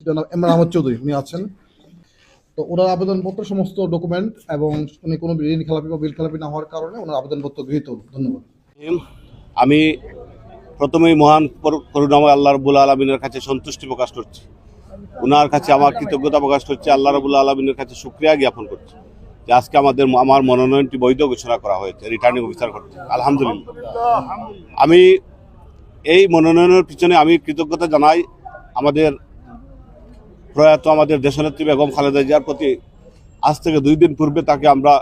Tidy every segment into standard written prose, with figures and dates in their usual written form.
জনাব ইমরান আহমদ চৌধুরী উনি আছেন। তো ওনার আবেদনপত্র সমস্ত ডকুমেন্ট এবং উনি কোনো ঋণ খেলাপি বা বিল খেলাপি না হওয়ার কারণে ওনার আবেদনপত্র গৃহীত হল। ধন্যবাদ। আমি প্রথমেই মহান করুণাময় আল্লাহ রাব্বুল আলামিনের কাছে সন্তুষ্টি প্রকাশ করছি, ওনার কাছে আমার কৃতজ্ঞতা প্রকাশ করছি, আল্লাহ রাব্বুল আলামিনের কাছে শুকরিয়া জ্ঞাপন করছি যে আজকে আমার মনোনয়নটি বৈধ ঘোষণা করা হয়েছে রিটার্নিং অফিসার করতে। আলহামদুলিল্লাহ। আমি এই মনোনয়নের পিছনে আমি কৃতজ্ঞতা জানাই আমাদের প্রয়াত আমাদের দেশনেত্রী বেগম খালেদা জিয়ার প্রতি। আজ থেকে 2 দিন পূর্বে তাকে আমরা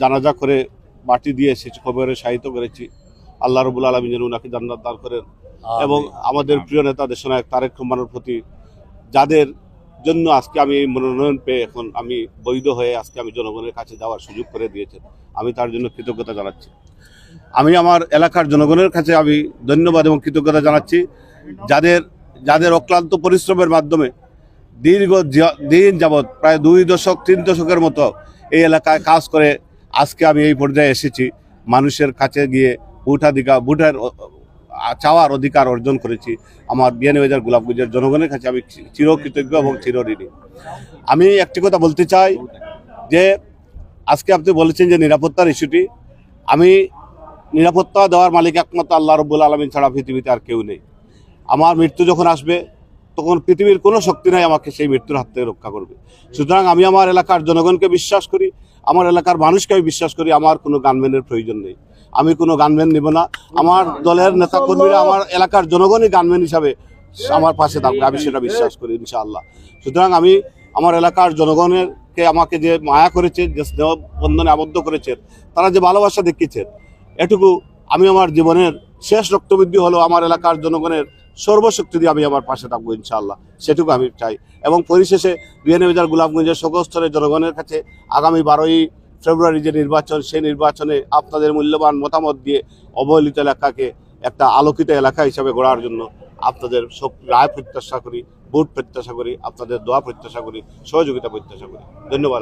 জানাজা করে মাটি দিয়ে এসেছি, খবরে শায়িত করেছি। আল্লাহ রাব্বুল আলামিন যেন উনাকে জান্নাত দান করেন এবং আমাদের প্রিয় নেতা দেশনায়ক তারেক রহমানের প্রতি যাদের জন্য আজকে আমি এই মনোনয়ন পেয়ে এখন আমি বৈধ হয়ে আজকে আমি জনগণের কাছে যাওয়ার সুযোগ করে দিয়েছেন, আমি তার জন্য কৃতজ্ঞতা জানাচ্ছি। আমি আমার এলাকার জনগণের কাছে আমি ধন্যবাদ এবং কৃতজ্ঞতা জানাচ্ছি যাদের অক্লান্ত পরিশ্রমের মাধ্যমে দীর্ঘ দিন যাবৎ প্রায় 2 দশক 3 দশকের মতো এই এলাকায় কাজ করে আজকে আমি এই পর্যায়ে এসেছি। মানুষের কাছে গিয়ে ভোটের চাওয়ার অধিকার অর্জন করেছি। আমার বিয়ানীবাজার গোলাপগঞ্জের জনগণের কাছে আমি চিরকৃতজ্ঞ এবং চিরঋণী। আমি একটি কথা বলতে চাই যে আজকে আপনি বলেছেন যে নিরাপত্তার ইস্যুটি, আমি নিরাপত্তা দেওয়ার মালিক একমাত্র আল্লাহ রাব্বুল আলামিন ছাড়া পৃথিবীতে আর কেউ নেই। আমার মৃত্যু যখন আসবে তখন পৃথিবীর কোনো শক্তি নাই আমাকে সেই মৃত্যুর হাত থেকে রক্ষা করবে। সুতরাং আমি আমার এলাকার জনগণকে বিশ্বাস করি, আমার এলাকার মানুষকে আমি বিশ্বাস করি। আমার কোনো গানম্যানের প্রয়োজন নেই, আমি কোনো গানম্যান নেব না। আমার দলের নেতাকর্মীরা আমার এলাকার জনগণই গানম্যান হিসাবে আমার পাশে থাকবে, আমি সেটা বিশ্বাস করি ইনশাআল্লাহ। সুতরাং আমি আমার এলাকার জনগণেরকে আমাকে যে মায়া করেছে, যে স্নেহ বন্ধনে আবদ্ধ করেছেন, তারা যে ভালোবাসা দেখিয়েছেন, এটুকু আমি আমার জীবনের শেষ রক্তবৃদ্ধি হলো আমার এলাকার জনগণের সর্বশক্তি দিয়ে আমি আমার পাশে থাকবো ইনশাআল্লাহ, সেটুকু আমি চাই। এবং পরিশেষে বিয়ানীবাজার গোলাপগঞ্জের সকল স্তরের জনগণের কাছে আগামী 12ই ফেব্রুয়ারি যে নির্বাচন, সেই নির্বাচনে আপনাদের মূল্যবান মতামত দিয়ে অবহেলিত এলাকাকে একটা আলোকিত এলাকা হিসাবে গড়ার জন্য আপনাদের সব রায় প্রত্যাশা করি, ভোট প্রত্যাশা করি, আপনাদের দোয়া প্রত্যাশা করি, সহযোগিতা প্রত্যাশা করি। ধন্যবাদ।